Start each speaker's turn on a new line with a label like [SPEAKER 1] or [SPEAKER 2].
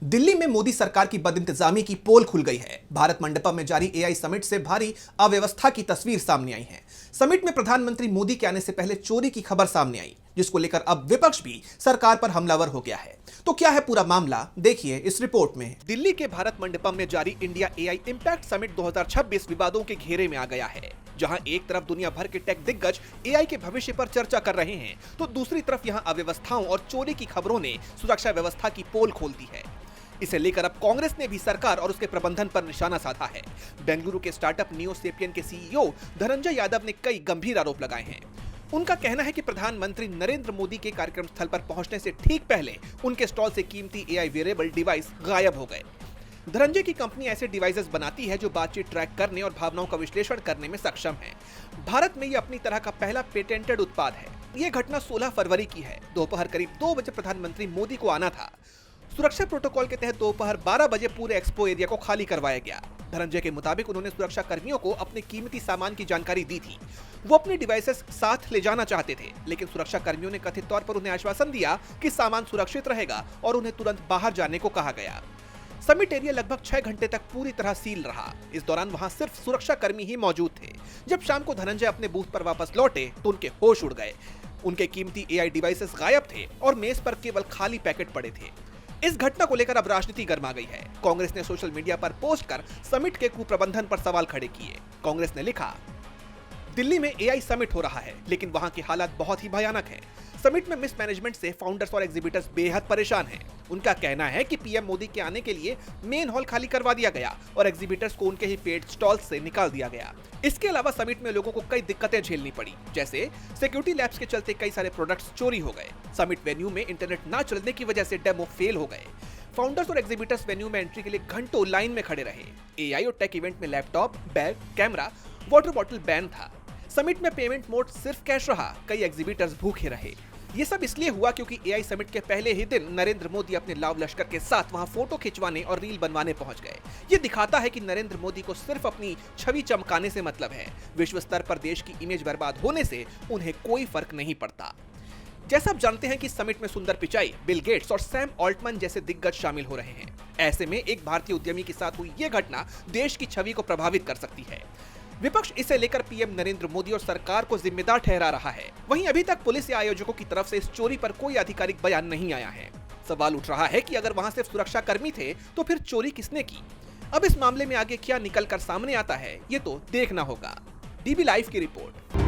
[SPEAKER 1] दिल्ली में मोदी सरकार की बदइंतजामी की पोल खुल गई है। भारत मंडपम में जारी एआई समिट से भारी अव्यवस्था की तस्वीर सामने आई है। समिट में प्रधानमंत्री मोदी के आने से पहले चोरी की खबर सामने आई, जिसको लेकर अब विपक्ष भी सरकार पर हमलावर हो गया है। तो क्या है पूरा मामला, देखिए इस रिपोर्ट में। दिल्ली के भारत मंडपम में जारी इंडिया एआई इंपैक्ट समिट 2026 विवादों के घेरे में आ गया है, जहां एक तरफ दुनिया भर के टेक दिग्गज एआई के भविष्य पर चर्चा कर रहे हैं, तो दूसरी तरफ यहां अव्यवस्थाओं और चोरी की खबरों ने सुरक्षा व्यवस्था की पोल खोल दी है। इसे लेकर अब कांग्रेस ने भी सरकार और उसके प्रबंधन पर निशाना साधा है। बेंगलुरु के स्टार्टअप नियोसेपियन के सीईओ धनंजय यादव ने कई गंभीर आरोप लगाए हैं। उनका कहना है कि प्रधानमंत्री नरेंद्र मोदी के कार्यक्रम स्थल पर पहुंचने से ठीक पहले उनके स्टॉल से कीमती एआई वेरेबल डिवाइस गायब हो गए। धनंजय की कंपनी ऐसे डिवाइसेस बनाती है जो बातचीत ट्रैक करने और भावनाओं का विश्लेषण करने में सक्षम है। भारत में यह अपनी तरह का पहला पेटेंटेड उत्पाद है। यह घटना 16 फरवरी की है। दोपहर करीब 2 बजे प्रधानमंत्री मोदी को आना था। सुरक्षा प्रोटोकॉल के तहत दोपहर 12 बजे पूरे एक्सपो एरिया को खाली करवाया गया। धनंजय के मुताबिक उन्होंने सुरक्षा कर्मियों को अपने कीमती सामान की जानकारी दी थी। वो अपने डिवाइसेस साथ ले जाना चाहते थे, लेकिन सुरक्षा कर्मियों ने कथित तौर पर उन्हें आश्वासन दिया कि सामान सुरक्षित रहेगा और उन्हें तुरंत बाहर जाने को कहा गया। समिट एरिया लगभग 6 घंटे तक पूरी तरह सील रहा। इस दौरान वहां सिर्फ सुरक्षा कर्मी ही मौजूद थे। जब शाम को धनंजय अपने बूथ पर वापस लौटे तो उनके होश उड़ गए। उनके कीमती एआई डिवाइसेस गायब थे और मेज पर केवल खाली पैकेट पड़े थे। इस घटना को लेकर अब राजनीति गर्मा गई है। कांग्रेस ने सोशल मीडिया पर पोस्ट कर समिट के कुप्रबंधन पर सवाल खड़े किए। कांग्रेस ने लिखा, दिल्ली में एआई समिट हो रहा है, लेकिन वहां की हालात बहुत ही भयानक है। समिट में मिसमैनेजमेंट से फाउंडर्स और एग्जीबिटर्स बेहद परेशान हैं। उनका कहना है कि पीएम मोदी के आने के लिए मेन हॉल खाली करवा दिया गया और एग्जीबिटर्स को उनके ही पेड स्टॉल्स से निकाल दिया गया। इसके अलावा समिट में लोगों को कई दिक्कतें झेलनी पड़ी, जैसे सिक्योरिटी लैब्स के चलते कई सारे प्रोडक्ट्स चोरी हो गए। समिट वेन्यू में इंटरनेट न चलने की वजह से डेमो फेल हो गए। फाउंडर्स और एग्जीबिटर्स वेन्यू में एंट्री के लिए घंटों लाइन में खड़े रहे। एआई और टेक इवेंट में laptop, bag, camera, water bottle ban था। समिट में पेमेंट मोड सिर्फ कैश रहा। कई एग्जीबिटर्स भूखे रहे। ये सब इसलिए हुआ क्योंकि एआई समिट के पहले ही दिन नरेंद्र मोदी अपने लाव लश्कर के साथ वहां फोटो खिंचवाने और रील बनवाने पहुंच गए। ये दिखाता है कि नरेंद्र मोदी को सिर्फ अपनी छवि चमकाने से मतलब है। विश्व स्तर पर देश की इमेज बर्बाद होने से उन्हें कोई फर्क नहीं पड़ता। जैसा आप जानते हैं कि समिट में सुंदर पिचाई, बिल गेट्स और सैम ऑल्टमैन जैसे दिग्गज शामिल हो रहे हैं। ऐसे में एक भारतीय उद्यमी के साथ हुई ये घटना देश की छवि को प्रभावित कर सकती है। विपक्ष इसे लेकर पीएम नरेंद्र मोदी और सरकार को जिम्मेदार ठहरा रहा है। वहीं अभी तक पुलिस या आयोजकों की तरफ से इस चोरी पर कोई आधिकारिक बयान नहीं आया है। सवाल उठ रहा है कि अगर वहां सिर्फ सुरक्षा कर्मी थे तो फिर चोरी किसने की? अब इस मामले में आगे क्या निकल कर सामने आता है, ये तो देखना होगा। डीबी लाइव की रिपोर्ट।